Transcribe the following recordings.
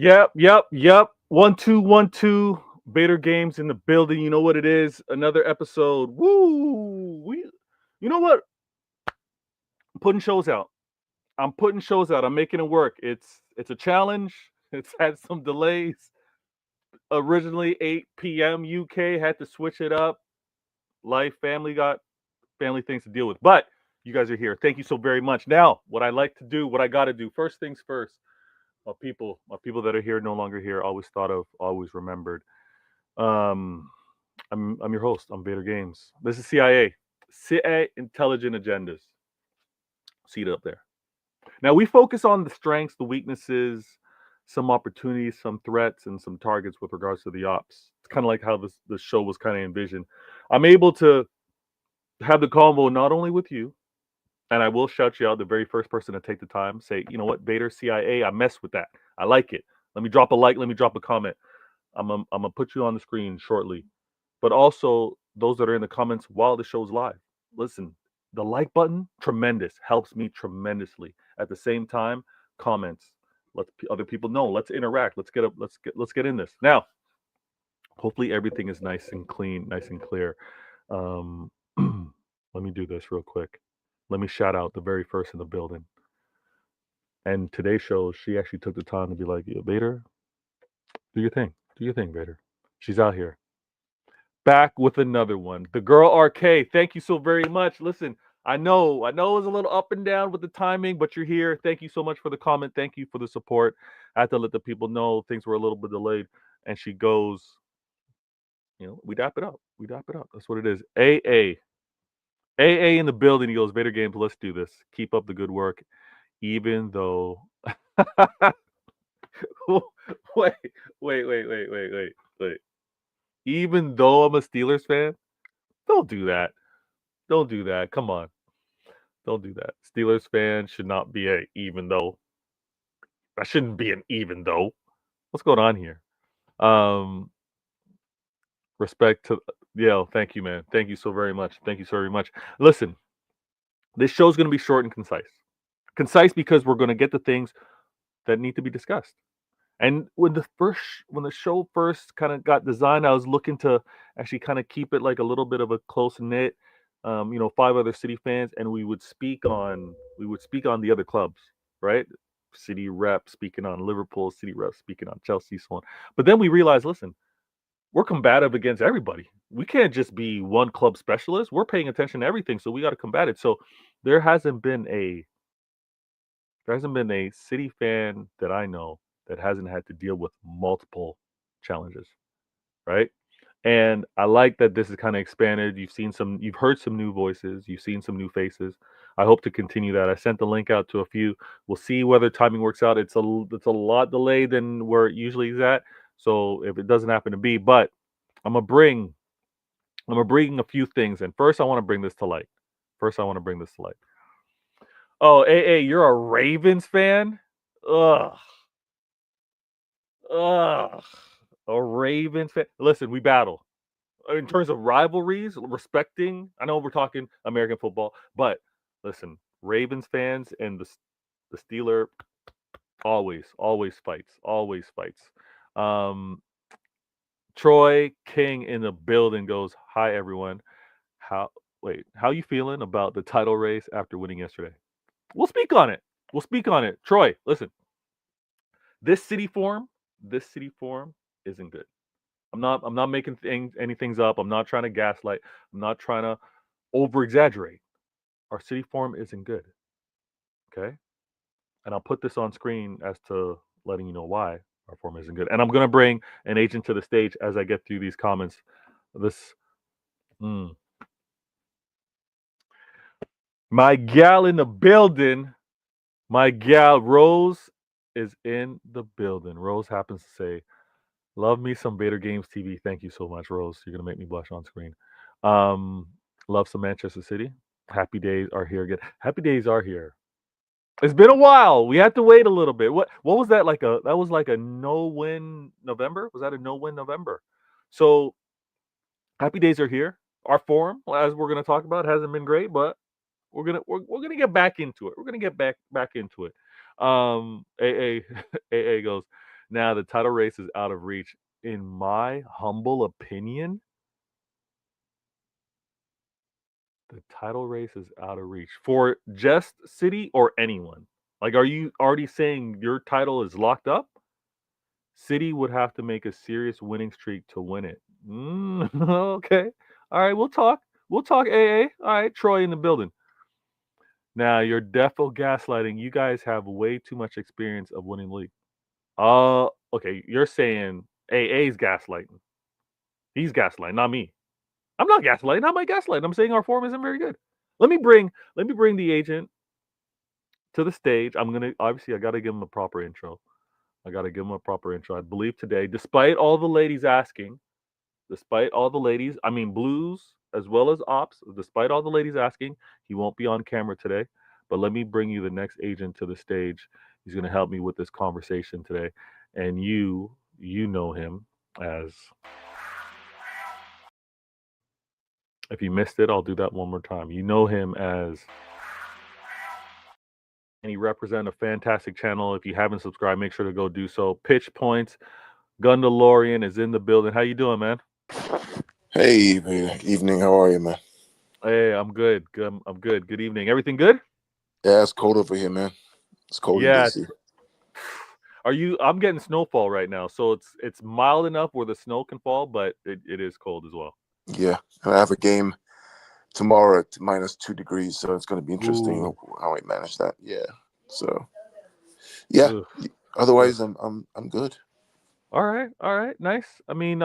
Yep. 1 2 1 2. Bader Games in the building. You know what it is? Another episode. Woo! You know what? I'm putting shows out. I'm making it work. It's a challenge. It's had some delays. Originally 8 p.m. UK, had to switch it up. Life, family got family things to deal with. But you guys are here. Thank you so very much. Now, what I like to do, what I got to do. First things first. My people that are here, no longer here, always thought of, always remembered. Um, I'm your host. I'm Vader Games. This is CIA. Citeh Intelligent Agendas. See it up there. Now we focus on the strengths, the weaknesses, some opportunities, some threats, and some targets with regards to the ops. It's kind of like how the show was kind of envisioned. I'm able to have the convo not only with you, and I will shout you out, the very first person to take the time, say, you know what, Vader CIA, I mess with that. I like it. Let me drop a like. Let me drop a comment. I'm gonna put you on the screen shortly. But also those that are in the comments while the show's live. Listen, the like button, tremendous, helps me tremendously. At the same time, comments. Let other people know. Let's interact. Let's get in this. Now, hopefully everything is nice and clean, nice and clear. Um, let me do this real quick. Let me shout out the very first in the building. And today's show, she actually took the time to be like, "Yo, Vader, do your thing. Do your thing, Vader." She's out here. Back with another one. The girl RK, thank you so very much. Listen, I know it was a little up and down with the timing, but you're here. Thank you so much for the comment. Thank you for the support. I had to let the people know things were a little bit delayed. And she goes, we dap it up. We dap it up. That's what it is. AA in the building. He goes, Vader Games, let's do this. Keep up the good work. Even though wait, wait. Even though I'm a Steelers fan, don't do that. Don't do that. Come on. Don't do that. Steelers fans should not be a even though. That shouldn't be an even though. What's going on here? Um, respect to thank you, man. Thank you so very much. Thank you so very much. Listen, this show's gonna be short and concise. Concise because we're gonna get the things that need to be discussed. And when the show first kind of got designed, I was looking to actually kind of keep it like a little bit of a close knit, five other City fans, and we would speak on the other clubs, right? City rep speaking on Liverpool, City rep speaking on Chelsea, so on. But then we realized, listen, we're combative against everybody. We can't just be one club specialist. We're paying attention to everything, so we got to combat it. So there hasn't been a there hasn't been a City fan that I know that hasn't had to deal with multiple challenges, right? And I like that this is kind of expanded. You've heard some new voices, you've seen some new faces. I hope to continue that. I sent the link out to a few. We'll see whether timing works out. It's a lot delayed than where it usually is at. So if it doesn't happen to be, but I'm gonna bring I'm gonna bring a few things. And first, I want to bring this to light. Oh, you're a Ravens fan? Ugh. Ugh. A Ravens fan. Listen, we battle. In terms of rivalries, respecting, I know we're talking American football, but listen, Ravens fans and the Steeler always fights. Um, Troy King in the building goes, "Hi everyone. How how you feeling about the title race after winning yesterday?" We'll speak on it. Troy, listen, this city form, this city form isn't good. I'm not making anything up. I'm not trying to gaslight. I'm not trying to over exaggerate. Our city form isn't good. Okay. And I'll put this on screen as to letting you know why our form isn't good. And I'm gonna bring an agent to the stage as I get through these comments. This my gal in the building. My gal Rose is in the building. Rose happens to say, "Love me some Vader Games TV." Thank you so much, Rose. You're gonna make me blush on screen. Um, love some Manchester City. Happy days are here again. Happy days are here. It's been a while. We had to wait a little bit. What was that like that was like a no win November? Was that a no win November? So happy days are here. Our form, as we're gonna talk about, hasn't been great, but we're gonna get back into it. We're gonna get back into it. AA AA goes, Now the title race is out of reach. In my humble opinion, the title race is out of reach for just City or anyone. Like, are you already saying your title is locked up? City would have to make a serious winning streak to win it. Okay. All right, we'll talk. We'll talk AA. All right, Troy in the building. Now, you're defo gaslighting. You guys have way too much experience of winning the league. Okay, you're saying AA's gaslighting. He's gaslighting, not me. I'm not gaslighting. How am I gaslighting? I'm saying our form isn't very good. Let me bring the agent to the stage. I gotta give him a proper intro. I believe today, despite all the ladies asking, Blues as well as Ops, despite all the ladies asking, he won't be on camera today. But let me bring you the next agent to the stage. He's going to help me with this conversation today. And you know him as, if you missed it, I'll do that one more time. You know him as, and he represents a fantastic channel. If you haven't subscribed, make sure to go do so. Pitch Points, Gundalorian is in the building. How you doing, man? Hey, evening. How are you, man? Hey, I'm good. I'm good. Good evening. Everything good? Yeah, it's cold over here, man. It's cold in Yeah. DC. I'm getting snowfall right now, so it's mild enough where the snow can fall, but it is cold as well. Yeah, and I have a game tomorrow at -2 degrees, so it's going to be interesting Ooh. how I manage that. Yeah. So, yeah. Ugh. Otherwise, I'm good. All right, nice. I mean,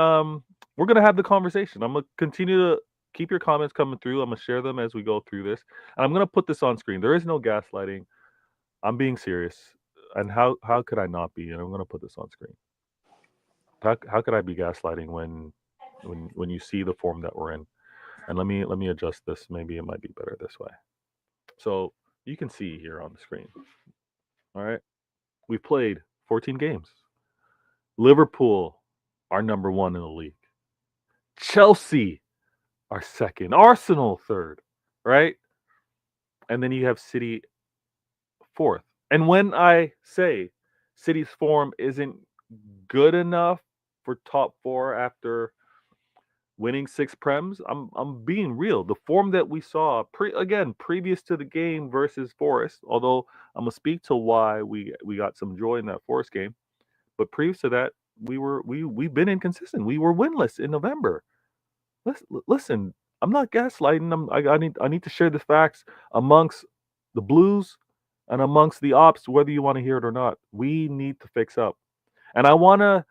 we're gonna have the conversation. I'm gonna continue to keep your comments coming through. I'm gonna share them as we go through this, and I'm gonna put this on screen. There is no gaslighting. I'm being serious, and how could I not be? And I'm gonna put this on screen. How could I be gaslighting when you see the form that we're in? And let me adjust this. Maybe it might be better this way. So you can see here on the screen. All right. We've played 14 games. Liverpool are number one in the league. Chelsea are second. Arsenal third. Right? And then you have City fourth. And when I say City's form isn't good enough for top four after winning 6 Prems, I'm being real. The form that we saw previous to the game versus Forest, although I'm gonna speak to why we got some joy in that Forest game, but previous to that, we've been inconsistent. We were winless in November. Listen, I'm not gaslighting. I need to share the facts amongst the Blues and amongst the Ops, whether you want to hear it or not. We need to fix up. And I wanna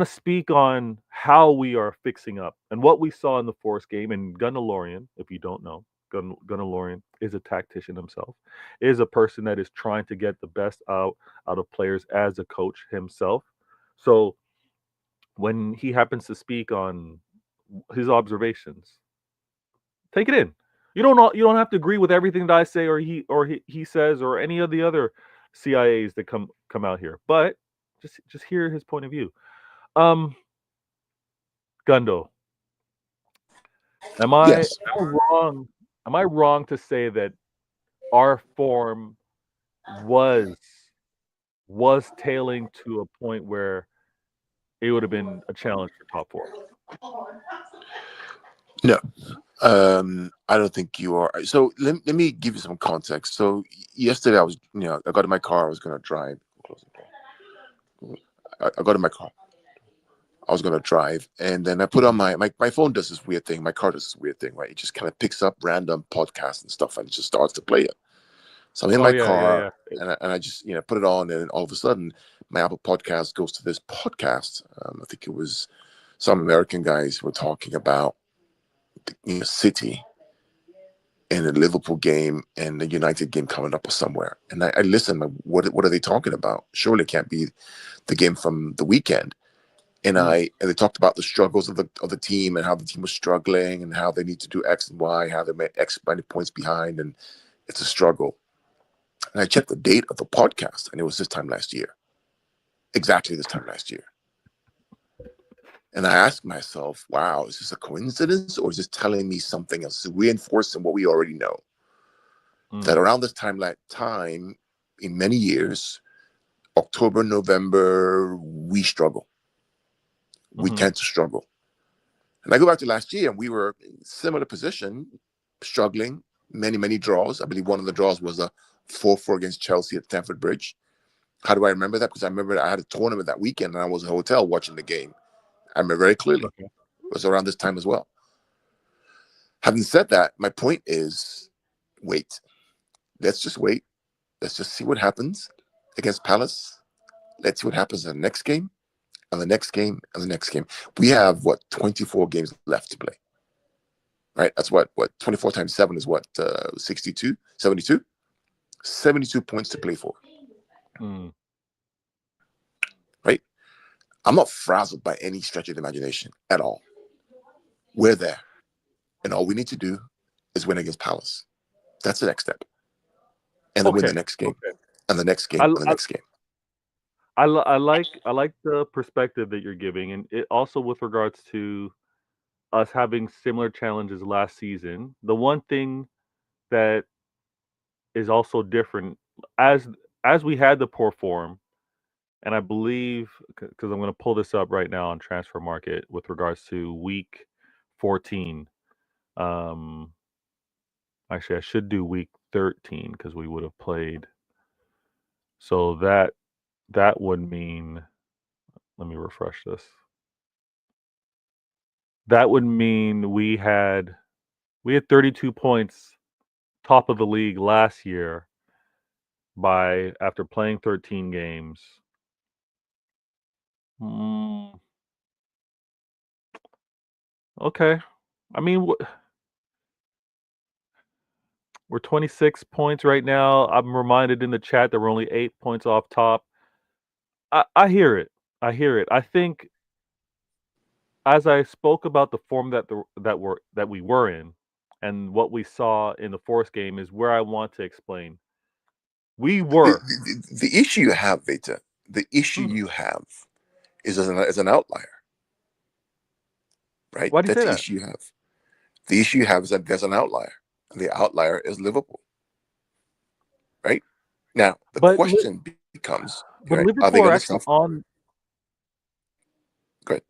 speak on how we are fixing up and what we saw in the Forest game. And Gunnalorian, if you don't know, Gunnalorian is a tactician himself, is a person that is trying to get the best out of players as a coach himself. So when he happens to speak on his observations, take it in. You don't have to agree with everything that I say or he says or any of the other CIAs that come out here, but just hear his point of view. Um, Gundo, Yes. am I wrong? Am I wrong to say that our form was tailing to a point where it would have been a challenge for top four? No. I don't think you are. So let me give you some context. So yesterday I got in my car. I was going to drive. I got in my car. I was going to drive, and then I put on my phone does this weird thing. My car does this weird thing, right? It just kind of picks up random podcasts and stuff and it just starts to play it. So I'm in Oh my yeah, yeah, car, yeah. and I just put it on, and all of a sudden my Apple Podcast goes to this podcast. I think it was some American guys who were talking about City and the Liverpool game and the United game coming up or somewhere. And I listened. What are they talking about? Surely it can't be the game from the weekend. And Mm. they talked about the struggles of the team and how the team was struggling and how they need to do X and Y, how they made X many points behind, and it's a struggle. And I checked the date of the podcast, and it was this time last year. Exactly this time last year. And I asked myself, wow, is this a coincidence or is this telling me something else? Is it reinforcing what we already know? Mm. That around this time in many years, October, November, we struggle. We tend to struggle. And I go back to last year, and we were in similar position, struggling, many draws. I believe one of the draws was a 4-4 against Chelsea at Stamford Bridge. How do I remember that? Because I remember I had a tournament that weekend, and I was in a hotel watching the game. I remember very clearly. Okay. It was around this time as well. Having said that, my point is, wait. Let's just wait. Let's just see what happens against Palace. Let's see what happens in the next game, and the next game, and the next game. We have, 24 games left to play. Right? That's what 24 times 7 is what, 62, 72? 72 points to play for. Right? I'm not frazzled by any stretch of the imagination at all. We're there. And all we need to do is win against Palace. That's the next step. And then win the next game. Okay. And the next game, and the next game. I like the perspective that you're giving, and it also with regards to us having similar challenges last season. The one thing that is also different as we had the poor form, and I believe because I'm going to pull this up right now on Transfer Market with regards to week 14. Actually, I should do week 13 because we would have played. So that would mean. Let me refresh this. That would mean we had 32 points, top of the league last year after playing 13 games. Okay. I mean, we're 26 points right now. I'm reminded in the chat that we're only 8 points off top. I hear it. I think as I spoke about the form that we were in and what we saw in the Forest game is where I want to explain. We were. The issue you have, Vita, the issue you have is as an outlier. Right? Why do you That's say the that? issue you have. The issue you have is that there's an outlier. And the outlier is Liverpool. Right? Now, the question becomes, but right, Liverpool are they going to actually suffer? on. Good.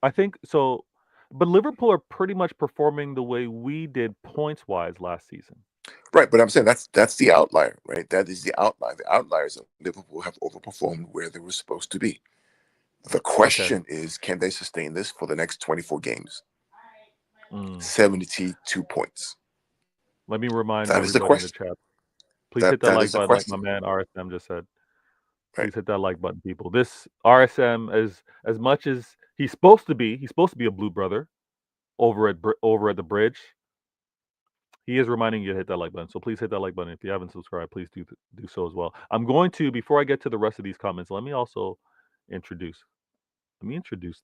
I think so. But Liverpool are pretty much performing the way we did points-wise last season. Right, but I'm saying that's the outlier, right? That is the outlier. The outliers of Liverpool have overperformed where they were supposed to be. The question is, can they sustain this for the next 24 games? 72 points. Let me remind That is the everybody in the question. chat. Please hit that like is the button, like question. my man RSM just said. Please Right. hit that like button, people. This RSM is as much as he's supposed to be a blue brother over at the bridge. He is reminding you to hit that like button. So please hit that like button. If you haven't subscribed, please do so as well. I'm going to, before I get to the rest of these comments, let me introduce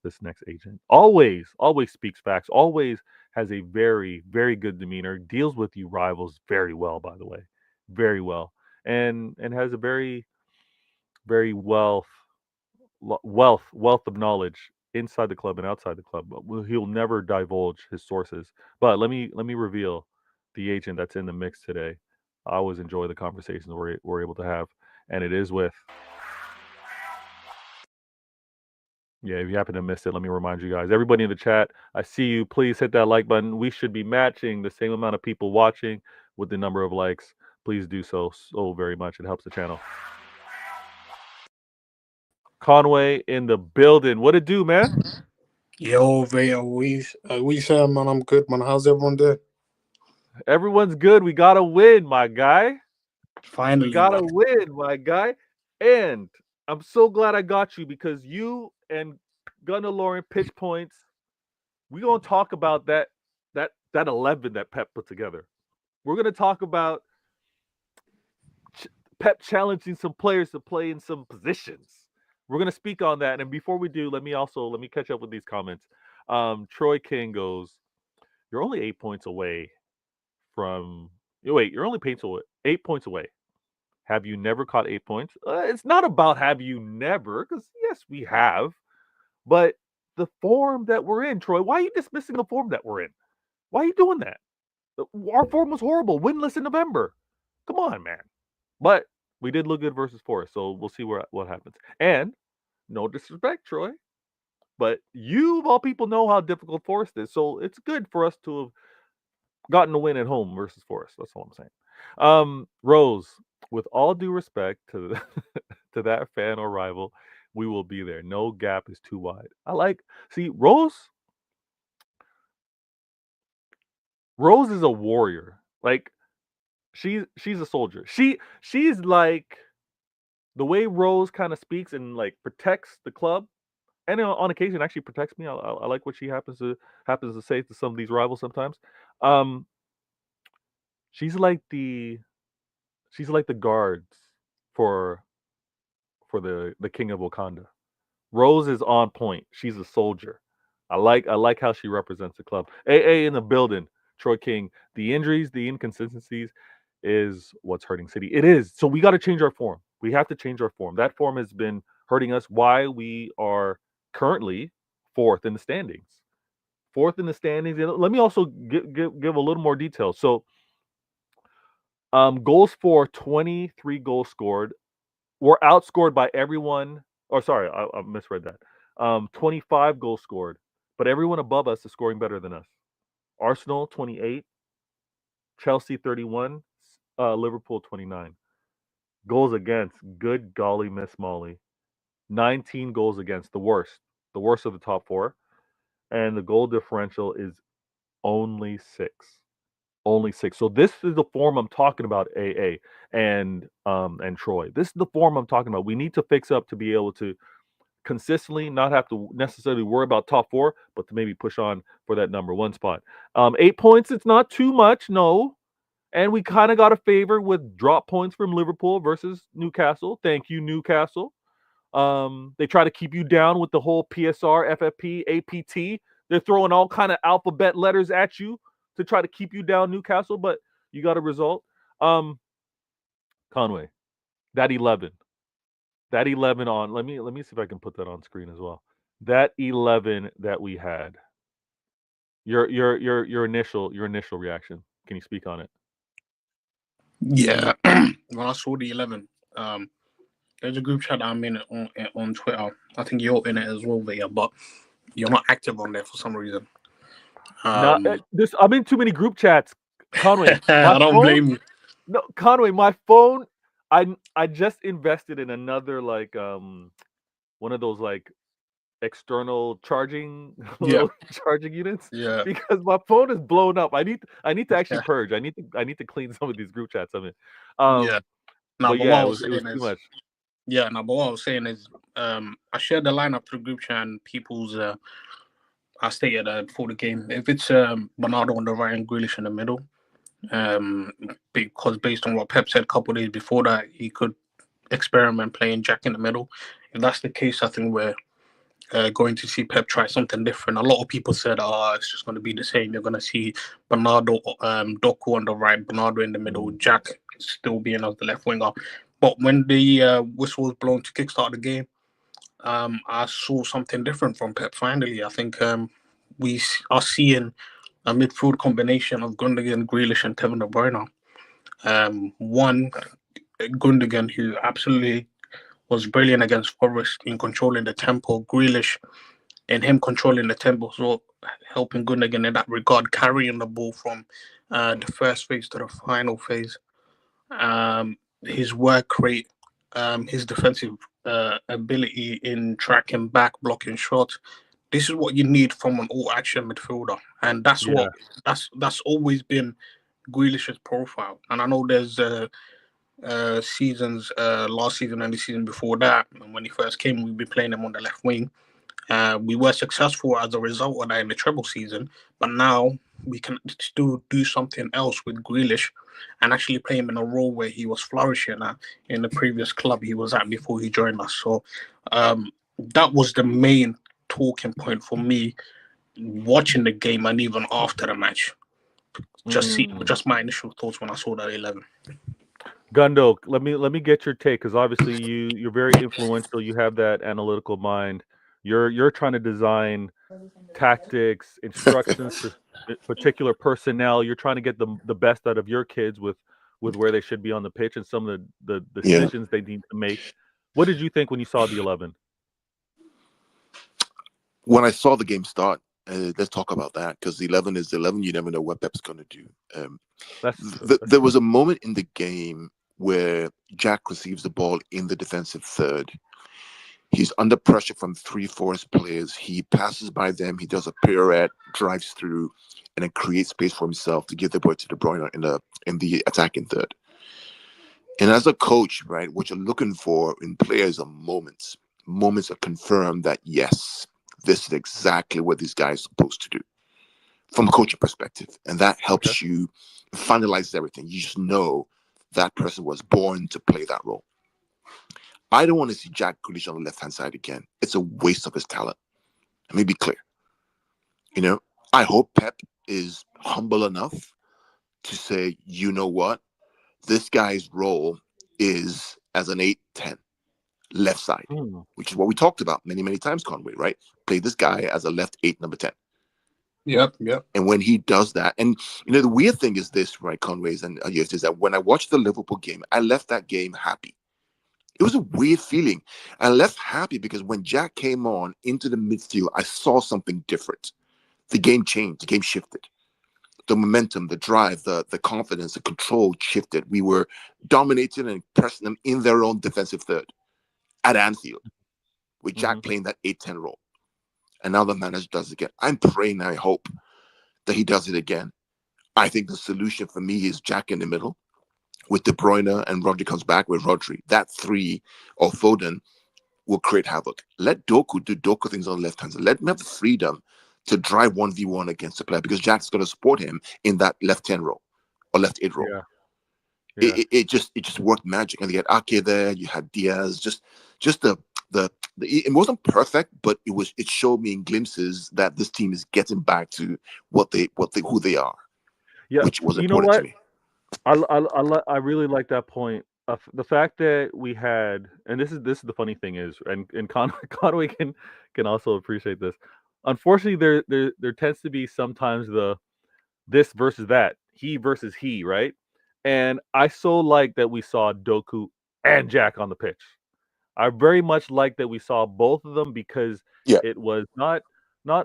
this next agent. Always speaks facts. Always has a very, very good demeanor. Deals with you rivals very well, by the way. Very well. And has a very, very wealth of knowledge inside the club and outside the club. But he'll never divulge his sources. But let me reveal the agent that's in the mix today. I always enjoy the conversations we're able to have, and it is with. Yeah, if you happen to miss it, let me remind you guys. Everybody in the chat, I see you. Please hit that like button. We should be matching the same amount of people watching with the number of likes. Please do so very much. It helps the channel. Conway in the building. What it do, man? Yo, Veo, we said, man, I'm good, man. How's everyone doing? Everyone's good. We gotta win, my guy. Finally, we gotta win, my guy. And I'm so glad I got you because you and Gunnar Lauren pitch points. We're gonna talk about that 11 that Pep put together. We're gonna talk about Pep challenging some players to play in some positions. We're gonna speak on that. And before we do, let me catch up with these comments. Troy King goes, "You're only 8 points away from. You're only 8 points away. Have you never caught 8 points? It's not about have you never, because yes, we have. But the form that we're in, Troy, why are you dismissing the form that we're in? Why are you doing that? Our form was horrible, winless in November. Come on, man. But We did look good versus Forest, so we'll see what happens. And no disrespect, Troy, but you of all people know how difficult Forest is, so it's good for us to have gotten a win at home versus Forest. That's all I'm saying. Rose, with all due respect to to that fan or rival, we will be there. No gap is too wide. See Rose. Rose is a warrior. Like she's a soldier. She's like the way Rose kind of speaks and like protects the club, and on occasion actually protects me. I like what she happens to say to some of these rivals sometimes. Um, she's like the she's like the guards for the king of Wakanda. Rose is on point. She's a soldier. I like how she represents the club. AA in the building. Troy King. The injuries, the inconsistencies is what's hurting City. It is. So we got to change our form. We have to change our form. That form has been hurting us. Why we are currently fourth in the standings. Fourth in the standings. And let me also give a little more detail. So goals for 23 goals scored. We're outscored by everyone. Or sorry, I misread that. 25 goals scored, but everyone above us is scoring better than us. Arsenal 28, Chelsea 31, Liverpool 29. Goals against, good golly, Miss Molly. 19 goals against, the worst of the top four, and the goal differential is only six. Only six. So this is the form I'm talking about, AA and Troy. This is the form I'm talking about. We need to fix up to be able to consistently not have to necessarily worry about top four, but to maybe push on for that number one spot. 8 points, it's not too much, no. And we kind of got a favor with drop points from Liverpool versus Newcastle. Thank you, Newcastle. They try to keep you down with the whole PSR, FFP, APT. They're throwing all kind of alphabet letters at you to try to keep you down, Newcastle, but you got a result. Conway, that 11. That 11 on, let me see if I can put that on screen as well. That 11 that we had. Your initial reaction. Can you speak on it? Yeah, when I saw the 11, there's a group chat that I'm in on Twitter. I think you're in it as well, Via, but you're not active on there for some reason. I'm in too many group chats. Conway, my I don't phone. blame you. No, Conway, my phone. I just invested in another like one of those like external charging Yeah, little charging units yeah, because my phone is blown up. I need to actually purge. I need to clean some of these group chats I'm in. yeah. No, But but what yeah, I it was was saying too is, much. yeah, no, but what I was saying is, I shared the lineup to the group chat and people's. I stated before the game, if it's Bernardo on the right and Grealish in the middle, because based on what Pep said a couple of days before that, he could experiment playing Jack in the middle. If that's the case, I think we're going to see Pep try something different. A lot of people said, it's just going to be the same. You're going to see Bernardo, Doku on the right, Bernardo in the middle, Jack still being as the left winger. But when the whistle was blown to kickstart the game, I saw something different from Pep finally. I think we are seeing a midfield combination of Gundogan, Grealish, and Kevin De Bruyne. One, Gundogan, who absolutely was brilliant against Forest in controlling the tempo. Grealish and him controlling the tempo, so helping Gundogan in that regard, carrying the ball from the first phase to the final phase. His work rate, his defensive ability in tracking back, blocking shots. This is what you need from an all-action midfielder, and that's Yeah. what that's always been Grealish's profile. And I know there's seasons, last season and the season before that, and when he first came, we've been playing him on the left wing. We were successful as a result of that in the treble season, but now we can still do something else with Grealish and actually play him in a role where he was flourishing at in the previous club he was at before he joined us. So that was the main talking point for me watching the game and even after the match. Just my initial thoughts when I saw that 11. Gundo, let me get your take because obviously you're very influential. You have that analytical mind. You're trying to design tactics, instructions to particular personnel. You're trying to get the best out of your kids with with where they should be on the pitch and some of the Yeah. decisions they need to make. What did you think when you saw the 11? When I saw the game start, let's talk about that, because the 11 is the 11. You never know what Pep's going to do. That's true. There was a moment in the game where Jack receives the ball in the defensive third. He's under pressure from 3 Forest players. He passes by them. He does a pirouette, drives through, and then creates space for himself to give the ball to De Bruyne in the attacking third. And as a coach, right, what you're looking for in players are moments that confirm that, yes, this is exactly what these guys are supposed to do from a coaching perspective. And that helps you finalize everything. You just know that person was born to play that role. I don't want to see Jack Grealish on the left-hand side again. It's a waste of his talent. Let me be clear. I hope Pep is humble enough to say, you know what? This guy's role is as an 8-10 left side, which is what we talked about many, many times, Conway, right? Play this guy as a left 8, number 10. Yep. And when he does that, and the weird thing is this, right, Conway's and is that when I watched the Liverpool game, I left that game happy. It was a weird feeling. I left happy because when Jack came on into the midfield, I saw something different. The game changed. The game shifted. The momentum, the drive, the confidence, the control shifted. We were dominating and pressing them in their own defensive third at Anfield, with Jack playing that 8-10 role. And now the manager does it again. I'm praying, I hope that he does it again. I think the solution for me is Jack in the middle with De Bruyne, and Rodri comes back with Rodri. That 3 or Foden will create havoc. Let Doku do Doku things on the left hand side. Let him have the freedom to drive 1v1 against the player, because Jack's going to support him in that left 10 role or left 8 role. Yeah. It just worked magic. And you had Ake there, you had Diaz, just the it wasn't perfect, but it showed me in glimpses that this team is getting back to who they are. Yeah, which was important to me. I really like that point. The fact that we had, and this is the funny thing is, and Conway can also appreciate this. Unfortunately, there tends to be sometimes the this versus that, he versus he, right? And I so like that we saw Doku and Jack on the pitch. I very much like that we saw both of them, because it was not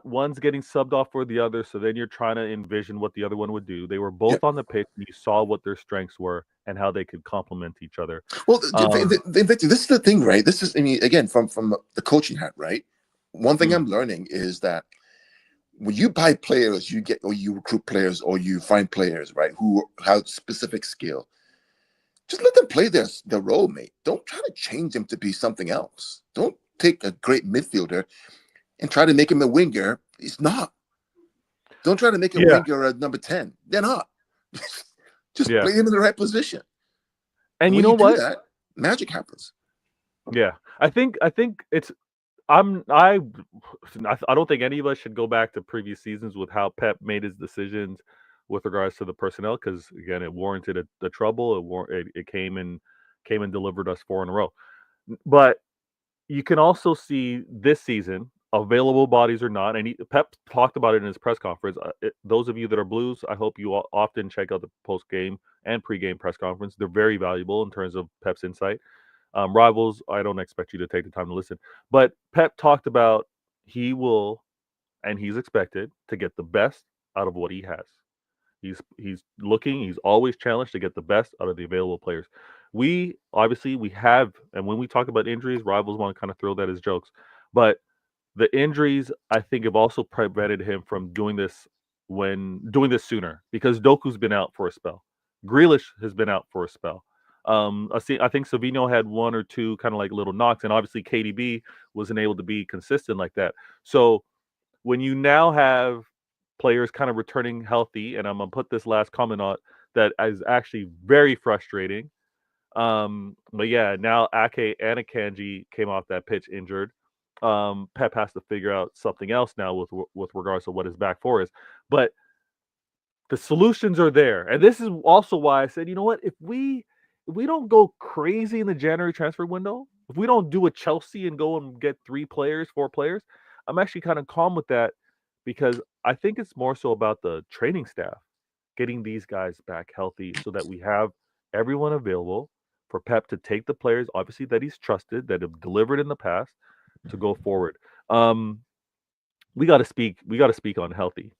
one's getting subbed off for the other, so then you're trying to envision what the other one would do. They were both on the pitch, and you saw what their strengths were and how they could complement each other. Well, this is the thing, right? This is, again, from the coaching hat, right? One thing I'm learning is that when you buy players, you recruit players, or you find players, right, who have specific skill. Just let them play their role, mate. Don't try to change them to be something else. Don't take a great midfielder and try to make him a winger. He's not. Don't try to make a winger a number 10. They're not. Just play him in the right position. And when you know what? Do that, magic happens. Yeah, I think it's. I don't think any of us should go back to previous seasons with how Pep made his decisions with regards to the personnel, because again, it warranted the trouble. It came and delivered us 4 in a row. But you can also see this season, available bodies or not, and Pep talked about it in his press conference. Those of you that are Blues, I hope you often check out the post-game and pre-game press conference. They're very valuable in terms of Pep's insight. Rivals, I don't expect you to take the time to listen. But Pep talked about he will, and he's expected to get the best out of what he has. He's always challenged to get the best out of the available players. We have, and when we talk about injuries, Rivals want to kind of throw that as jokes. But the injuries, I think, have also prevented him from doing this sooner, because Doku's been out for a spell. Grealish has been out for a spell. I think Savino had 1 or 2 kind of like little knocks, and obviously KDB wasn't able to be consistent like that. So when you now have players kind of returning healthy, and I'm gonna put this last comment on that is actually very frustrating. But yeah, now Ake and Akanji came off that pitch injured. Pep has to figure out something else now with regards to what his back four is. But the solutions are there, and this is also why I said, you know what, if we don't go crazy in the January transfer window, if we don't do a Chelsea and go and get 3 players, 4 players, I'm actually kind of calm with that, because I think it's more so about the training staff getting these guys back healthy so that we have everyone available for Pep to take the players, obviously that he's trusted, that have delivered in the past, to go forward. We got to speak. We got to speak on healthy.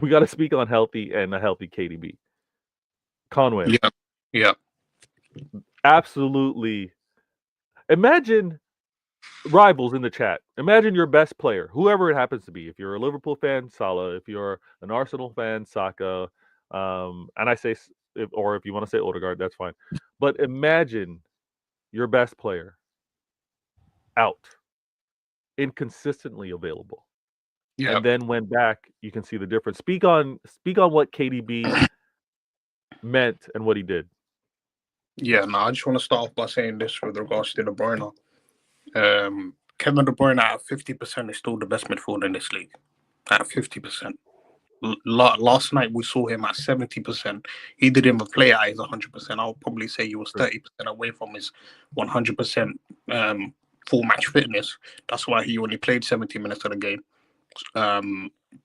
We got to speak on healthy and a healthy KDB. Conway, Yeah, yeah, absolutely. Imagine rivals in the chat. Imagine your best player, whoever it happens to be. If you're a Liverpool fan, Salah. If you're an Arsenal fan, Saka. And I say, or if you want to say Odegaard, that's fine. But imagine your best player out, inconsistently available, yeah, and then went back. You can see the difference. Speak on what KDB meant and what he did. yeah. No, I just want to start off by saying this with regards to De Bruyne. Kevin De Bruyne at 50% is still the best midfielder in this league. At 50%. Last night we saw him at 70%. He didn't even play at his 100%. I'll probably say he was 30% away from his 100% full match fitness. That's why he only played 70 minutes of the game.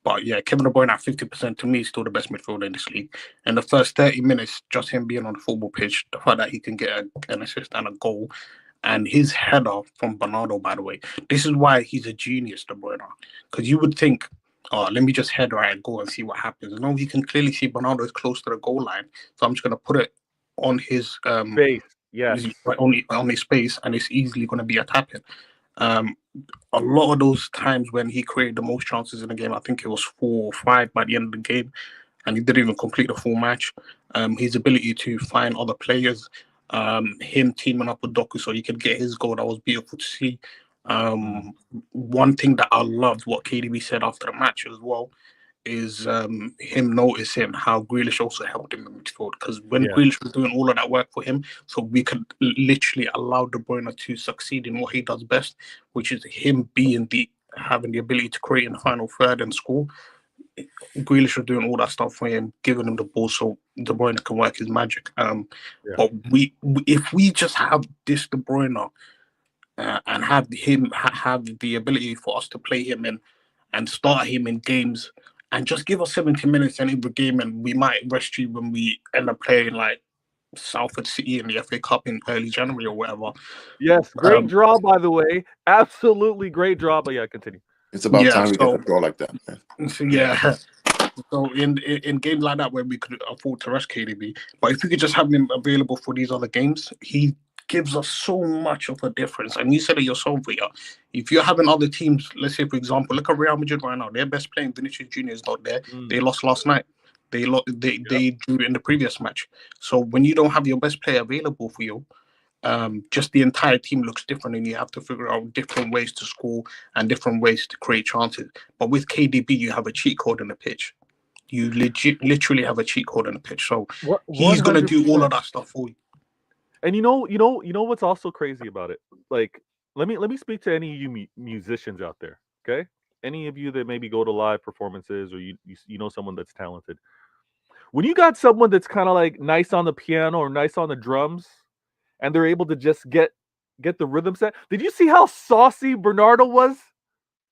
But yeah, Kevin De Bruyne at 50% to me is still the best midfielder in this league. And the first 30 minutes, just him being on the football pitch, the fact that he can get an assist and a goal, and his header from Bernardo, by the way, this is why he's a genius, De Bruyne. Because you would think, oh, let me just head right and go and see what happens. No, you can clearly see Bernardo is close to the goal line, so I'm just gonna put it on his Base, yes. on his space, and it's easily gonna be a tap in. A lot of those times when he created the most chances in the game, I think it was 4 or 5 by the end of the game, and he didn't even complete the full match. His ability to find other players, him teaming up with Doku so he could get his goal, that was beautiful to see. One thing that I loved what KDB said after the match as well is him noticing how Grealish also helped him in midfield, because when Grealish was doing all of that work for him, so we could literally allow De Bruyne to succeed in what he does best, which is him having the ability to create in the final third and score. Grealish was doing all that stuff for him, giving him the ball so De Bruyne can work his magic. But if we just have this De Bruyne and have him have the ability for us to play him in and start him in games and just give us 70 minutes in every game, and we might rest you when we end up playing like Salford City in the FA Cup in early January or whatever. Yes, great draw, by the way. Absolutely great draw, but yeah, continue. It's about time we get a draw like that, man. So yeah. So in games like that where we could afford to rush KDB, but if we could just have him available for these other games, he gives us so much of a difference. And you said it yourself, Via. If you're having other teams, let's say for example, look at Real Madrid right now. Their best player, Vinicius Junior, is not there. They lost last night. They drew in the previous match. So when you don't have your best player available for you, just the entire team looks different, and you have to figure out different ways to score and different ways to create chances. But with KDB, you have a cheat code in the pitch. You literally have a cheat code in the pitch. So he's gonna do all of that stuff for you. And you know what's also crazy about it? Like, let me speak to any of you musicians out there, okay? Any of you that maybe go to live performances, or you know someone that's talented. When you got someone that's kind of like nice on the piano or nice on the drums, and they're able to just get the rhythm set. Did you see how saucy Bernardo was?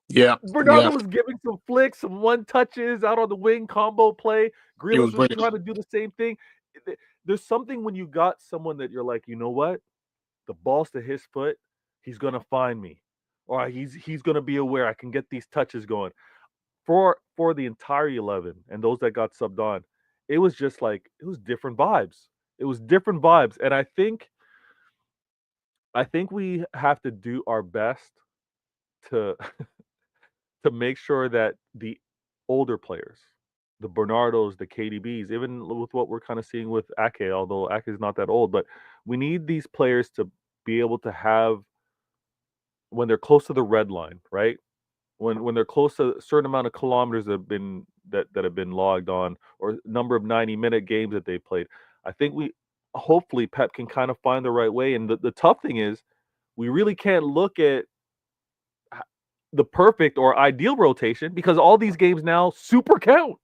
Yeah, Bernardo was giving some flicks, some one touches out on the wing combo play. Grealish was trying to do the same thing. There's something when you got someone that you're like, you know what, the ball's to his foot, he's gonna find me, or he's gonna be aware I can get these touches going. For the entire 11 and those that got subbed on, it was just like it was different vibes. It was different vibes, and I think we have to do our best to to make sure that the older players, the Bernardos, the KDBs, even with what we're kind of seeing with Ake, although Ake is not that old, but we need these players to be able to have, when they're close to the red line, right? When they're close to a certain amount of kilometers that have been logged on, or number of 90-minute games that they played. I think hopefully Pep can kind of find the right way. And the tough thing is, we really can't look at the perfect or ideal rotation, because all these games now super count.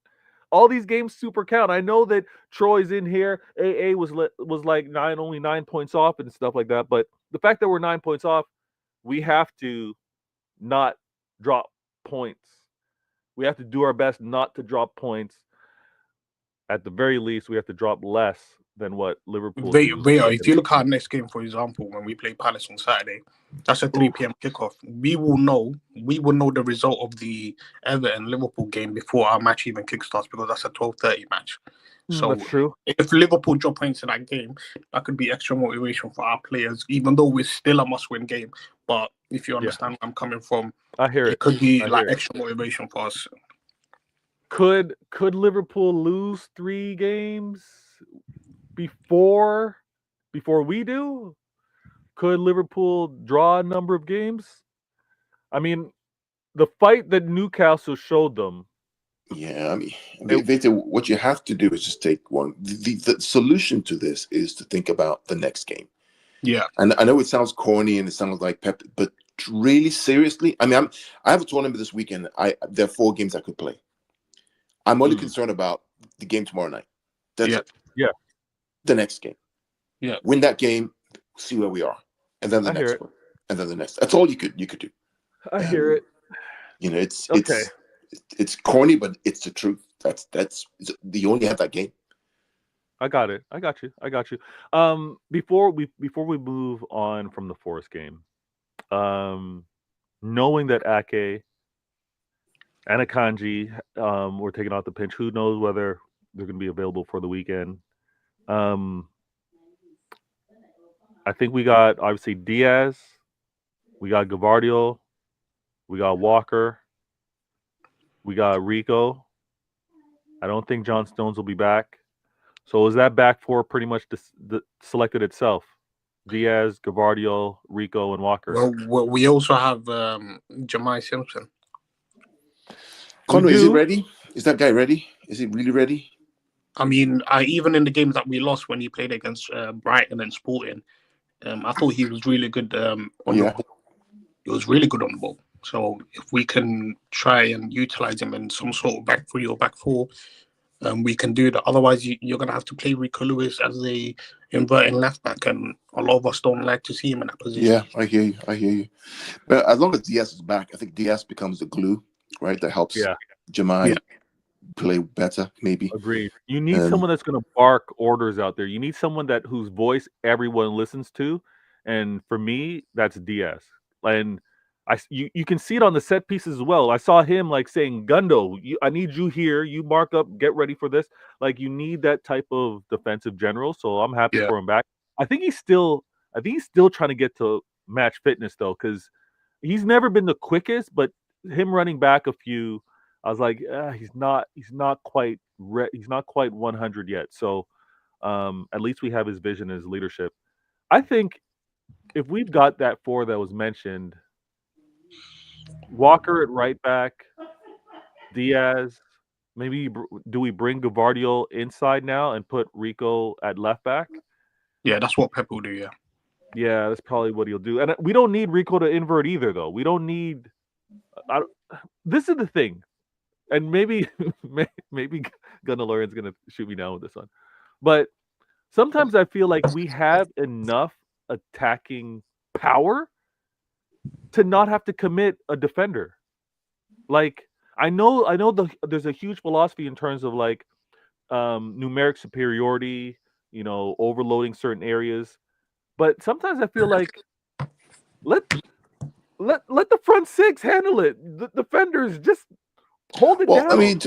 All these games super count. I know that Troy's in here. AA was like only 9 points off and stuff like that. But the fact that we're 9 points off, we have to not drop points. We have to do our best not to drop points. At the very least, we have to drop less than what Liverpool Wait, do. if you look at our next game, for example, when we play Palace on Saturday, that's a 3 p.m. kickoff. We will know the result of the Everton Liverpool game before our match even kickstarts because that's a 12:30 match. So That's true. if Liverpool drop points in that game, that could be extra motivation for our players, even though we're still a must-win game. But if you understand where I'm coming from, I hear it could be like extra motivation for us. Could Liverpool lose 3 games before we do? Could Liverpool draw a number of games? I mean, the fight that Newcastle showed them. Yeah, I mean, Victor, what you have to do is just take one. The solution to this is to think about the next game. Yeah, and I know it sounds corny and it sounds like Pep, but really seriously, I mean, I have a tournament this weekend. There are 4 games I could play. I'm only concerned about the game tomorrow night. That's it. Yeah. The next game. Yeah. Win that game, see where we are, and then the next one, and then the next. That's all you could do. I hear it. You know, it's corny, but it's the truth. That's you only have that game. I got it. I got you. Before we move on from the Forest game, knowing that Ake and Akanji were taken off the pinch, who knows whether they're going to be available for the weekend. I think we got obviously Diaz, we got Gavardio, we got Walker, we got Rico. I don't think John Stones will be back. So is that back four pretty much selected itself? Diaz, Gavardio, Rico, and Walker. Well, we also have Jamai Simpson. Conway, is he ready? Is that guy ready? Is he really ready? I mean, even in the games that we lost when he played against Brighton and Sporting, I thought he was really good on the ball. He was really good on the ball. So if we can try and utilize him in some sort of back 3 or back 4, we can do that. Otherwise, you're going to have to play Rico Lewis as a inverting left back, and a lot of us don't like to see him in that position. Yeah, I hear you. But as long as Diaz is back, I think Diaz becomes the glue, right? That helps Jamai play better, maybe. Agreed. You need someone that's going to bark orders out there. You need someone whose voice everyone listens to, and for me, that's Diaz. And you can see it on the set pieces as well. I saw him like saying, "Gundo, I need you here. You mark up, get ready for this." Like you need that type of defensive general. So I'm happy for him back. I think he's still trying to get to match fitness though, because he's never been the quickest. But him running back a few, I was like, he's not quite 100 yet. So at least we have his vision and his leadership. I think if we've got that 4 that was mentioned. Walker at right back, Diaz. Maybe do we bring Gavardio inside now and put Rico at left back? Yeah, that's what Pep will do. Yeah, that's probably what he'll do. And we don't need Rico to invert either, though. We don't need. This is the thing, and maybe Gunnar Lauren's gonna shoot me down with this one, but sometimes I feel like we have enough attacking power to not have to commit a defender. Like I know there's a huge philosophy in terms of like numeric superiority, overloading certain areas. But sometimes I feel like let the front 6 handle it. The defenders just hold it down. I mean,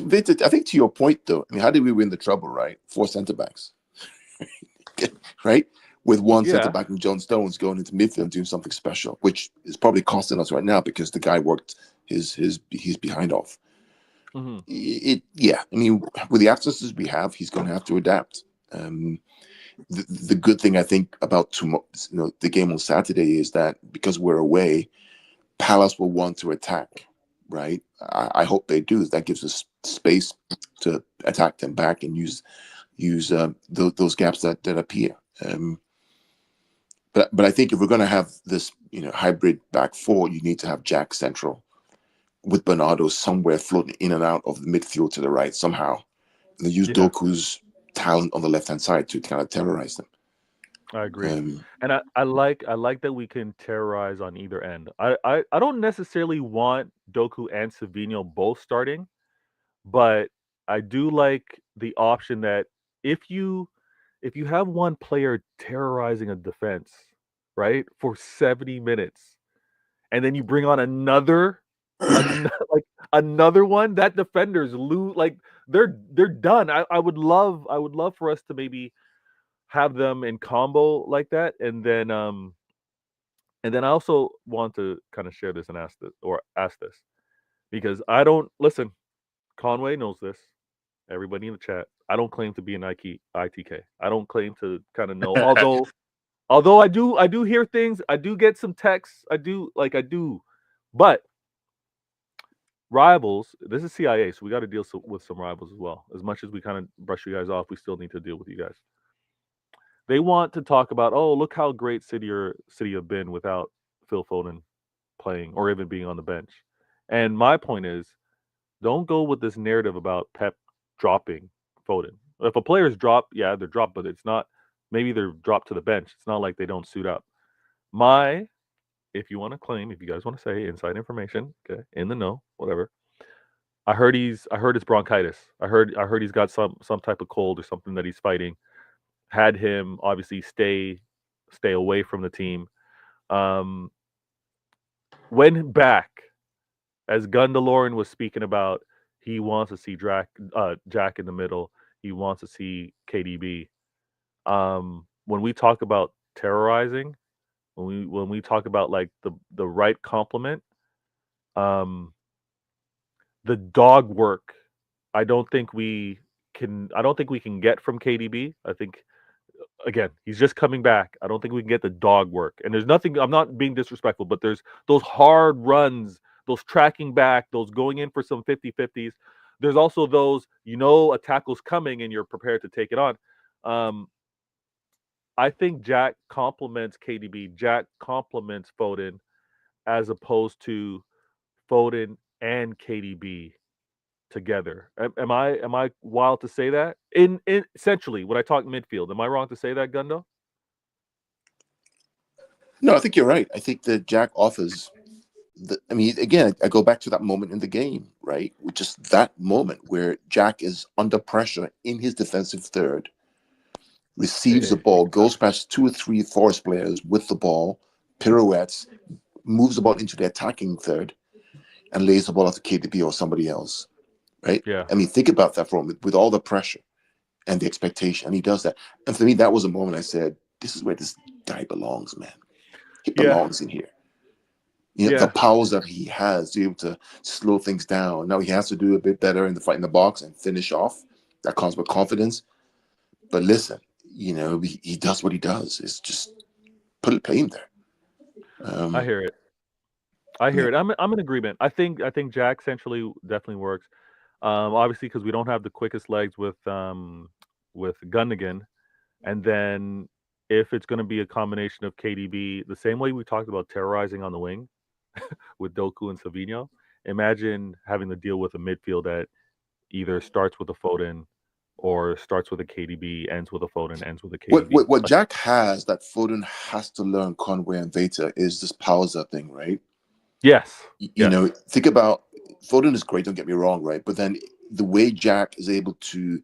I think to your point though, I mean, how did we win the treble, right? 4 center backs. Right? With 1 center back and John Stones going into midfield doing something special, which is probably costing us right now because the guy worked his behind off. I mean, with the absences we have, he's going to have to adapt. The good thing I think about tomorrow, the game on Saturday is that because we're away, Palace will want to attack. Right? I hope they do. That gives us space to attack them back and use those gaps that appear. But I think if we're going to have this, hybrid back 4, you need to have Jack central with Bernardo somewhere floating in and out of the midfield to the right somehow. And they use Doku's talent on the left-hand side to kind of terrorize them. I agree. And I like that we can terrorize on either end. I don't necessarily want Doku and Savinho both starting, but I do like the option that if you if you have one player terrorizing a defense, right, for 70 minutes, and then you bring on another like another one, that defenders lose, like they're done. I would love for us to maybe have them in combo like that, and then I also want to kind of share this and ask this because I don't listen. Conway knows this. Everybody in the chat. I don't claim to be an ITK. I don't claim to kind of know. Although I do hear things. I do get some texts. I do. But rivals. This is CIA, so we got to deal with some rivals as well. As much as we kind of brush you guys off, we still need to deal with you guys. They want to talk about, oh, look how great City have been without Phil Foden playing or even being on the bench. And my point is, don't go with this narrative about Pep dropping Foden. If a player's dropped, yeah, they're dropped, but it's not. Maybe they're dropped to the bench. It's not like they don't suit up. If you want to claim, if you guys want to say inside information, okay, in the know, whatever. I heard it's bronchitis. I heard he's got some type of cold or something that he's fighting. Had him obviously stay away from the team. When back, as Gundaloran was speaking about, he wants to see Jack in the middle. He wants to see KDB. When we talk about terrorizing, when we talk about like the right complement, the dog work, I don't think we can get from KDB. I think again, he's just coming back. I don't think we can get the dog work. And there's nothing, I'm not being disrespectful, but there's those hard runs, those tracking back, those going in for some 50-50s. There's also those, a tackle's coming and you're prepared to take it on. I think Jack complements KDB. Jack complements Foden as opposed to Foden and KDB together. Am I wild to say that? In essentially, when I talk midfield, am I wrong to say that, Gundo? No, I think you're right. I think that Jack offers. Again, I go back to that moment in the game, right? Just that moment where Jack is under pressure in his defensive third, receives the ball, goes past 2 or 3 Forest players with the ball, pirouettes, moves the ball into the attacking third, and lays the ball out to KDB or somebody else, right? Yeah. Think about that for a moment with all the pressure and the expectation, and he does that. And for me, that was a moment I said, "This is where this guy belongs, man. He belongs in here." The powers that he has to be able to slow things down. Now he has to do a bit better in the fight in the box and finish off. That comes with confidence. But listen, he does what he does. It's just play him there. I hear it. it. I'm in agreement. I think Jack centrally definitely works. Obviously, because we don't have the quickest legs with Gundogan, and then if it's going to be a combination of KDB, the same way we talked about terrorizing on the wing with Doku and Savinho, imagine having to deal with a midfield that either starts with a Foden or starts with a KDB, ends with a Foden, ends with a KDB. What Jack has that Foden has to learn, Conway and Veta, is this powers thing, right? Yes. Think about Foden is great, don't get me wrong, right? But then the way Jack is able to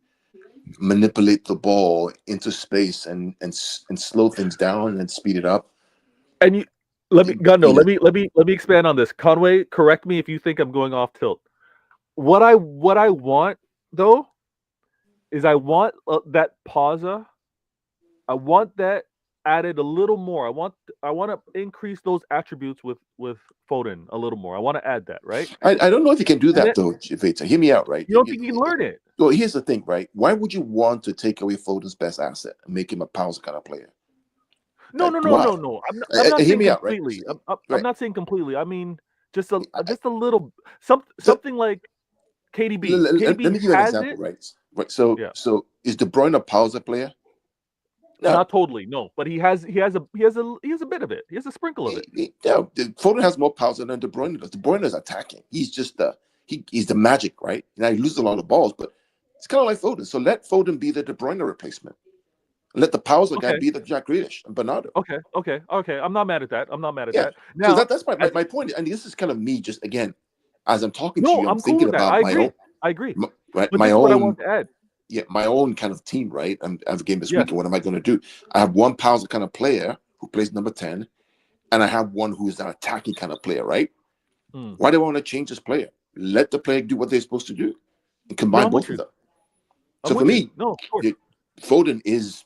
manipulate the ball into space and slow things down and speed it up. And let me expand on this. Conway, correct me if you think I'm going off tilt. What I want though is I want that pausa. I want that added a little more. I want to increase those attributes with Foden a little more. I want to add that, right? I don't know if you can do that though, Veta. Hear me out, right? You don't think you can learn it? Well, here's the thing, right? Why would you want to take away Foden's best asset and make him a pausa kind of player? No. I'm not saying completely. Right? I'm not saying completely. I mean, just a little something like KDB. Let me give you an example, right? So is De Bruyne a pausa player? No. Not totally, no. But he has a bit of it. He has a sprinkle of it. Foden has more pausa than De Bruyne does. De Bruyne is attacking. He's just he's the magic, right? Now he loses a lot of balls, but it's kind of like Foden. So let Foden be the De Bruyne replacement. Let the pausa guy be the Jack Grealish and Bernardo. Okay. I'm not mad at that. that. Now, so that's my point. And this is kind of me just, again, as I'm talking to you, I'm cool thinking with that. about I agree. Right, but this is what I want to add. my own kind of team, right? And I have a game this Yes. weekend. What am I going to do? I have one Powell's kind of player who plays number 10, and I have one who's an attacking kind of player, right? Why do I want to change this player? Let the player do what they're supposed to do and combine both of them. So for me, no, of course. Foden is,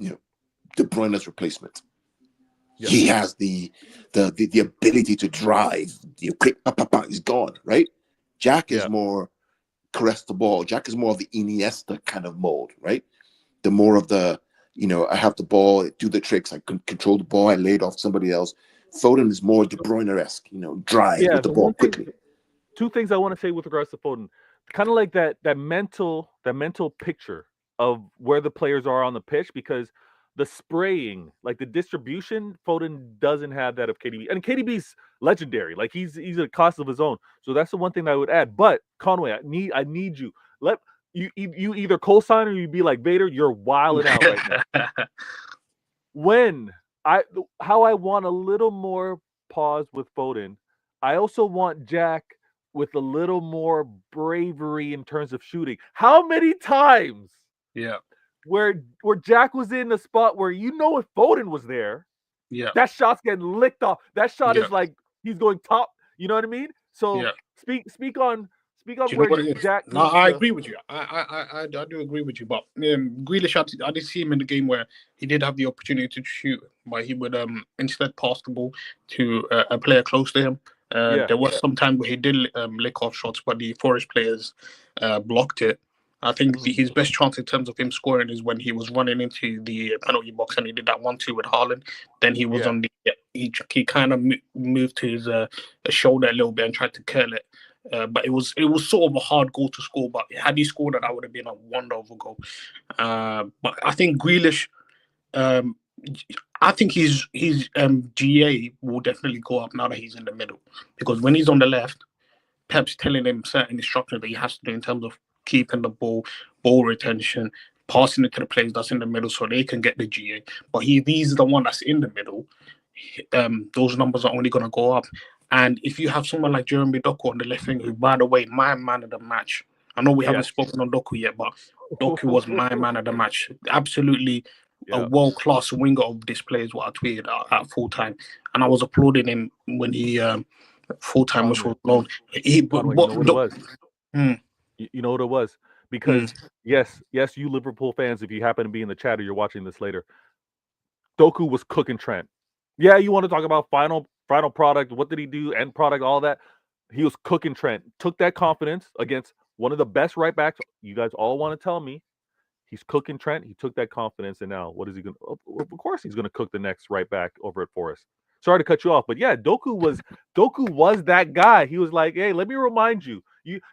De Bruyne's replacement. Yep. He has the ability to drive. Quick, he's gone, right? Jack is more caress the ball. Jack is more of the Iniesta kind of mold, right? The more of the, I have the ball, do the tricks, I can control the ball, I lay it off somebody else. Foden is more De Bruyne-esque, drive with the ball quickly. Two things I want to say with regards to Foden. Kind of like that mental picture of where the players are on the pitch, because the spraying, like the distribution, Foden doesn't have that of KDB. And KDB's legendary. Like he's a class of his own. So that's the one thing I would add. But Conway, I need you. Let you either co-sign or you be like, Vader, you're wilding out right now. How I want a little more pause with Foden, I also want Jack with a little more bravery in terms of shooting. How many times? Yeah. Where Jack was in the spot where if Foden was there, that shot's getting licked off. That shot is like he's going top. You know what I mean? So speak on where Jack. No, I agree with you. I do agree with you. But Grealish, I did see him in the game where he did have the opportunity to shoot, but he would instead pass the ball to a player close to him. There was some time where he did lick off shots, but the Forest players blocked it. I think his best chance in terms of him scoring is when he was running into the penalty box and he did that 1-2 with Haaland. Then he was on the he kind of moved to his shoulder a little bit and tried to curl it. But it was sort of a hard goal to score. But had he scored that would have been a wonderful goal. But I think Grealish, I think his GA will definitely go up now that he's in the middle, because when he's on the left, Pep's telling him certain instructions that he has to do in terms of keeping the ball retention, passing it to the players that's in the middle so they can get the GA. But he's the one that's in the middle. Those numbers are only going to go up. And if you have someone like Jeremy Doku on the left wing, who, by the way, my man of the match. I know we haven't spoken on Doku yet, but Doku was my man of the match. Absolutely a world-class winger of display is what I tweeted at full time. And I was applauding him when he full-time was blown. You know what it was? You know what it was? Because yes, you Liverpool fans, if you happen to be in the chat or you're watching this later, Doku was cooking Trent. Yeah, you want to talk about final product, what did he do, end product, all that. He was cooking Trent. Took that confidence against one of the best right backs. You guys all want to tell me he's cooking Trent. He took that confidence, and now what is he going to? Of course, he's going to cook the next right back over at Forest. Sorry to cut you off, but yeah, Doku was that guy. He was like, hey, let me remind you,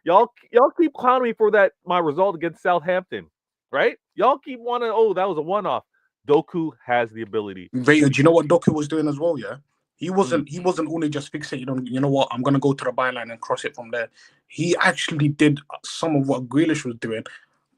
y'all keep clowning me for my result against Southampton, right? Y'all keep wanting, that was a one-off. Doku has the ability. Do you know what Doku was doing as well? Yeah, he wasn't only just fixated on, you know what, I'm gonna go to the byline and cross it from there. He actually did some of what Grealish was doing,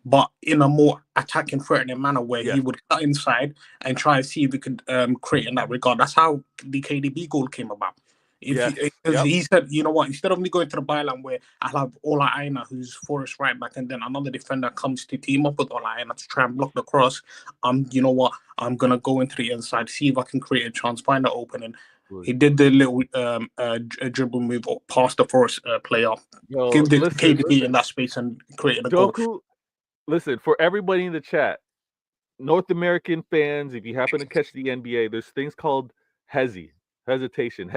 but in a more attacking, threatening manner, where he would cut inside and try and see if he could create in that regard. That's how the KDB goal came about. He said, you know what, instead of me going to the byline where I'll have Ola Aina, who's Forest right back, and then another defender comes to team up with Ola Aina to try and block the cross, you know what, I'm going to go into the inside, see if I can create a chance, find an opening. He did the little dribble move past the Forest player, give the KDB in that space and create a goal. Listen, for everybody in the chat, North American fans, if you happen to catch the NBA, there's things called hesitation.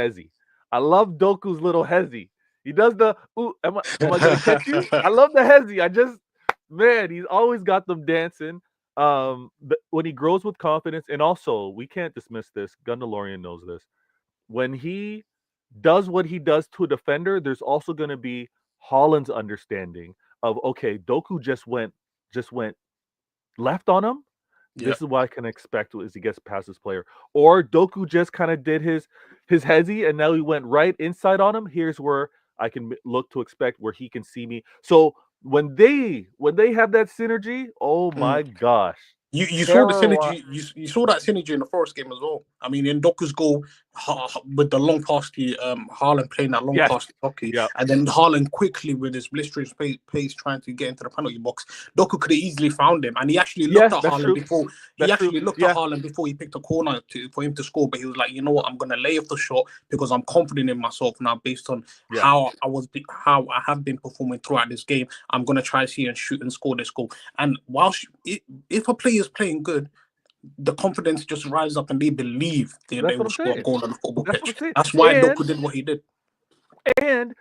I love Doku's little hezzy. He does the, ooh, am I going to catch you? I love the hezzy. He's always got them dancing. When he grows with confidence, and also, we can't dismiss this, Gundalorian knows this, when he does what he does to a defender, there's also going to be Haaland's understanding of, okay, Doku just went left on him. This is what I can expect as he gets past this player. Or Doku just kind of did his hezzy and now he went right inside on him. Here's where I can look to expect where he can see me. So when they have that synergy, oh my gosh. You saw the synergy. You saw that synergy in the Forest game as well. I mean, in Doku's goal, with the long pass to Haaland playing that long Yes. pass to Doku, Yeah. and then Haaland quickly with his blistering pace trying to get into the penalty box. Doku could have easily found him, and he actually looked at that's Haaland true. before. That's He true. actually looked Yeah. at Haaland before he picked a corner for him to score. But he was like, you know what, I'm gonna lay off the shot because I'm confident in myself now based on Yeah. how I have been performing throughout this game. I'm gonna try to see and shoot and score this goal. And whilst if a player is playing good, the confidence just rises up and they believe they That's what will I'm score a saying. goal on the football That's what pitch. I'm saying. That's why And- Doku did what he did. And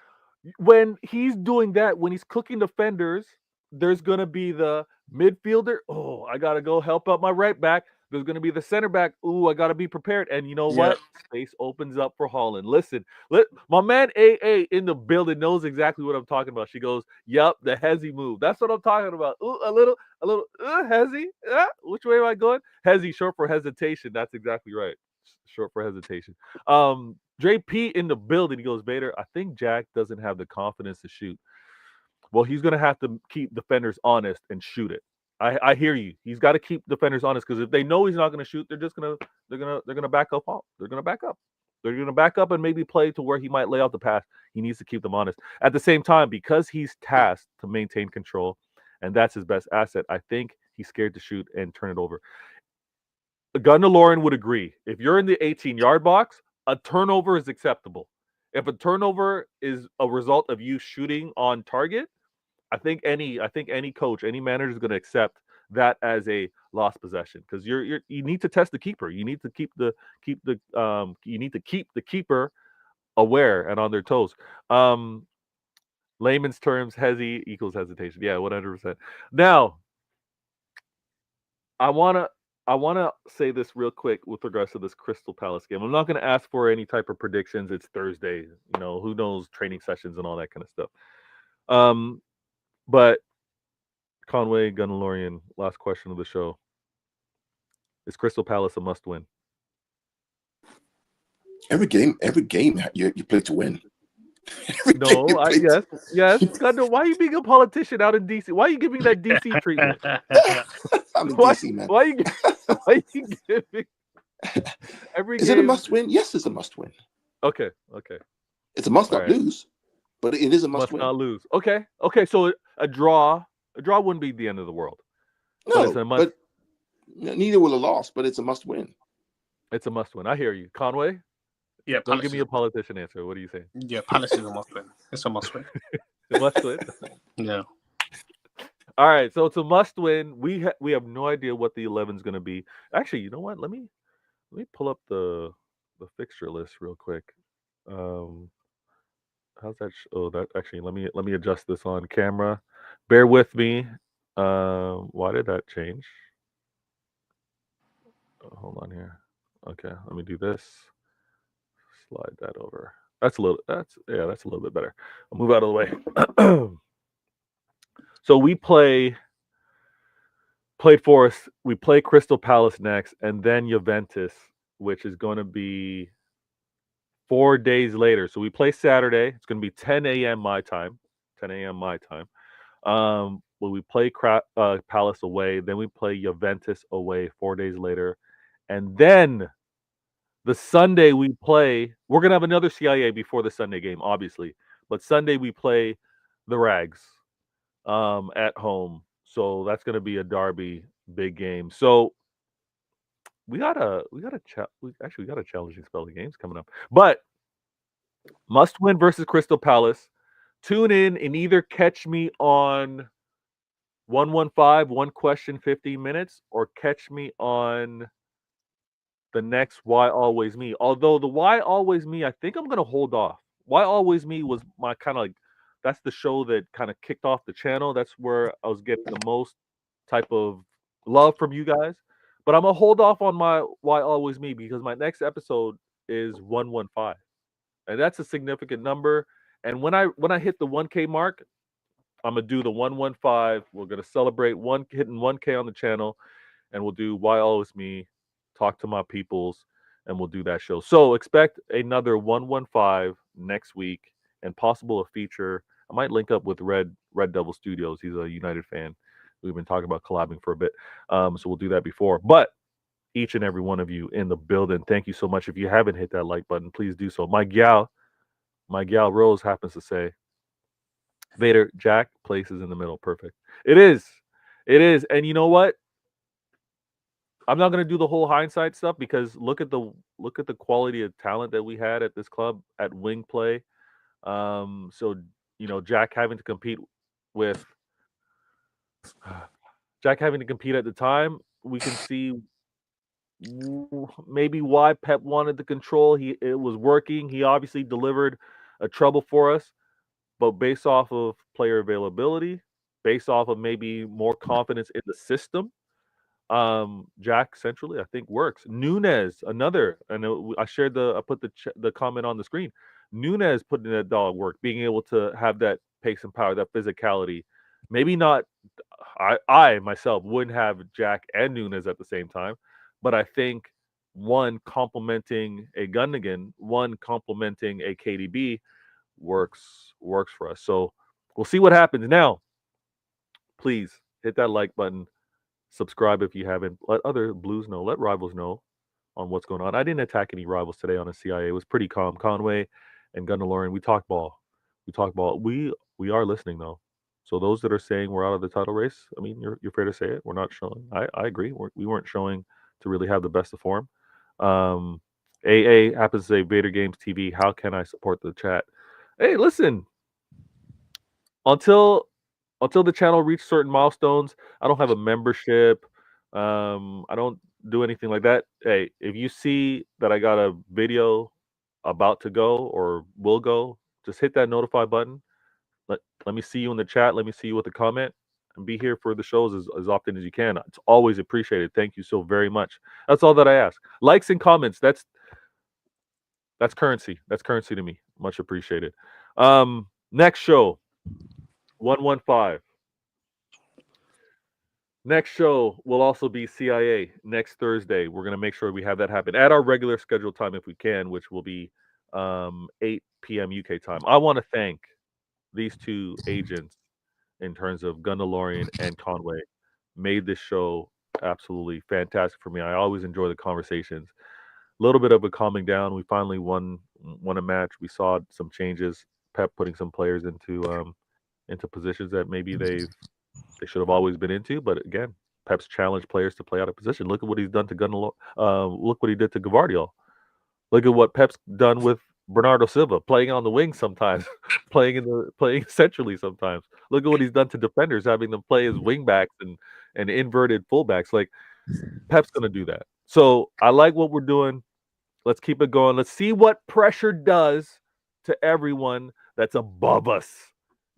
when he's doing that, when he's cooking defenders, there's going to be the midfielder. Oh, I got to go help out my right back. There's going to be the center back. Ooh, I got to be prepared. And you know Yeah. what? Space opens up for Haaland. Listen, my man AA in the building knows exactly what I'm talking about. She goes, "Yup, the Hezzy move. That's what I'm talking about. Ooh, a little Hezzy. Which way am I going? Hezzy, short for hesitation. That's exactly right. Short for hesitation. Dre P in the building. He goes, Bader, I think Jack doesn't have the confidence to shoot. Well, he's gonna have to keep defenders honest and shoot it. I hear you. He's got to keep defenders honest because if they know he's not gonna shoot, they're gonna back up. They're gonna back up. They're gonna back up and maybe play to where he might lay out the pass. He needs to keep them honest. At the same time, because he's tasked to maintain control, and that's his best asset, I think he's scared to shoot and turn it over. Gunnar would agree. If you're in the 18-yard box, a turnover is acceptable. If a turnover is a result of you shooting on target, I think any coach, any manager is going to accept that as a lost possession because you need to test the keeper. You need to keep the keeper aware and on their toes. Layman's terms, hezi equals hesitation. Yeah, 100%. Now, I wanna say this real quick with regards to this Crystal Palace game. I'm not gonna ask for any type of predictions. It's Thursday, who knows, training sessions and all that kind of stuff. But Conway Gunnelorian, last question of the show: is Crystal Palace a must-win? Every game you play to win. Yes. Gunner, why are you being a politician out in DC? Why are you giving that DC treatment? I'm in DC, man. Why are you giving every Is game? it a must-win? Yes, it's a must-win. Okay. It's a must All not right. lose, but it is a must win. Not lose. Okay. So a draw wouldn't be the end of the world. No, but neither will a loss. But it's a must win. It's a must win. I hear you, Conway. Yeah, don't give me a politician answer. What do you say? Yeah, Palace is a must win. It's a must win. Must win. Yeah. All right, so it's a must win. We have no idea what the 11 is going to be. Actually, you know what? Let me pull up the fixture list real quick. How's that? That actually. Let me adjust this on camera. Bear with me. Why did that change? Hold on here. Okay, let me do this. Slide that over. That's a little bit better. I'll move out of the way. So we played Forest. We play Crystal Palace next, and then Juventus, which is going to be 4 days later. So we play Saturday. It's going to be 10 a.m. my time. When we play Palace away, then we play Juventus away 4 days later, and then the Sunday we play. We're going to have another CIA before the Sunday game, obviously, but Sunday we play the Rags at home. So that's going to be a derby, big game. So we got a challenging spell of games coming up, but must win versus Crystal Palace. Tune in and either catch me on 115, one question, 15 minutes, or catch me on the next Why Always Me. Although the Why Always Me, I think I'm going to hold off. Why Always Me was my kind of like, that's the show that kind of kicked off the channel. That's where I was getting the most type of love from you guys. But I'm going to hold off on my Why Always Me because my next episode is 115. And that's a significant number. And when I hit the 1K mark, I'm gonna do the 115. We're gonna celebrate hitting 1K on the channel, and we'll do Why Always Me, talk to my peoples, and we'll do that show. So expect another 115 next week, and possible a feature. I might link up with Red Devil Studios. He's a United fan. We've been talking about collabing for a bit, so we'll do that before. But each and every one of you in the building. Thank you so much. If you haven't hit that like button, please do so. My gal Rose happens to say, Vader, Jack, places in the middle. Perfect. It is. And you know what? I'm not gonna do the whole hindsight stuff because look at the quality of talent that we had at this club at wing play. So Jack having to compete with Jack having to compete at the time, we can see maybe why Pep wanted the control. It was working. He obviously delivered a trouble for us, but based off of player availability, based off of maybe more confidence in the system, Jack centrally I think works. Nunez, another, and I put the comment on the screen. Nunez putting that dog work, being able to have that pace and power, that physicality. Maybe not. I myself wouldn't have Jack and Nunez at the same time, but I think one complementing a Gundogan, one complementing a KDB works for us. So we'll see what happens. Now, please hit that like button. Subscribe if you haven't. Let other Blues know. Let rivals know on what's going on. I didn't attack any rivals today on a CIA. It was pretty calm. Conway and Gunnar we talked ball. We are listening though. So those that are saying we're out of the title race, I mean, you're fair to say it. We're not showing. I agree. We weren't showing to really have the best of form. AA happens to say Vader Games TV. How can I support the chat? Hey, listen. Until the channel reaches certain milestones, I don't have a membership. I don't do anything like that. Hey, if you see that I got a video about to go or will go, just hit that notify button. Let me see you in the chat. Let me see you with a comment, and be here for the shows as often as you can. It's always appreciated. Thank you so very much. That's all that I ask. Likes and comments. That's currency. That's currency to me. Much appreciated. Next show, 115. Next show will also be CIA next Thursday. We're going to make sure we have that happen at our regular scheduled time if we can, which will be 8 p.m. UK time. I want to thank these two agents in terms of Gundalorian and Conway. Made this show absolutely fantastic for me. I always enjoy the conversations. A little bit of a calming down. We finally won a match. We saw some changes. Pep putting some players into positions that maybe they should have always been into, but again, Pep's challenged players to play out of position. Look at what he's done to look what he did to Gavardiol. Look at what Pep's done with Bernardo Silva, playing on the wing sometimes, playing centrally sometimes. Look at what he's done to defenders, having them play as wing backs and inverted fullbacks. Like Pep's gonna do that. So I like what we're doing. Let's keep it going. Let's see what pressure does to everyone that's above us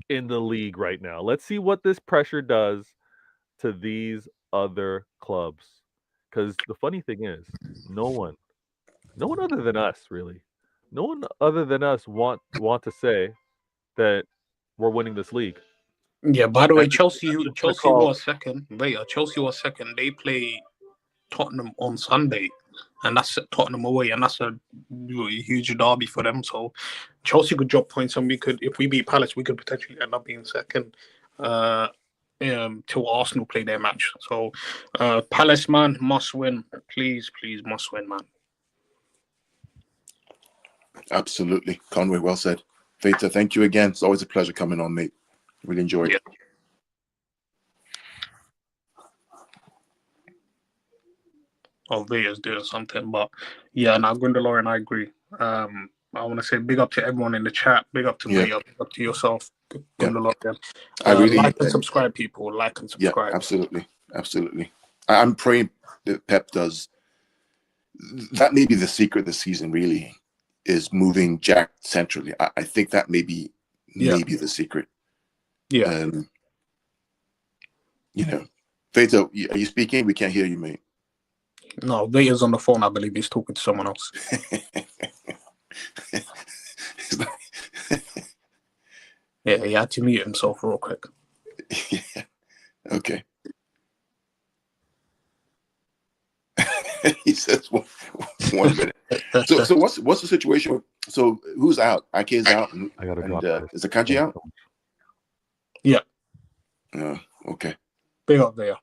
in the league right now. Let's see what this pressure does to these other clubs. Because the funny thing is, no one other than us, really, no one other than us want to say that we're winning this league. Yeah. By the way, Chelsea call- was second. Chelsea was second. They play Tottenham on Sunday, and that's Tottenham away, and that's a huge derby for them. So Chelsea could drop points, and if we beat Palace, we could potentially end up being second till Arsenal play their match. So Palace, man, must win. Please, must win, man. Absolutely. Conway, well said. Veta, thank you again. It's always a pleasure coming on, mate. Really enjoyed it. Oh, Veta's doing something, but yeah, now Gundelor, I agree. I want to say big up to everyone in the chat. Big up to Veta. Big up to yourself, Gundelor. I really like and subscribe, people. Like and subscribe. Yeah, absolutely. I'm praying that Pep does. That may be the secret this season, really, is moving Jack centrally. I think that may be the secret. Yeah. Veta, are you speaking? We can't hear you, mate. No, Veta's on the phone. I believe he's talking to someone else. Yeah, he had to mute himself real quick. Yeah. Okay. He says 1 minute. So what's the situation? So who's out? Ike is out, and I gotta drop is Akanji out? Yeah. Okay. Big up there.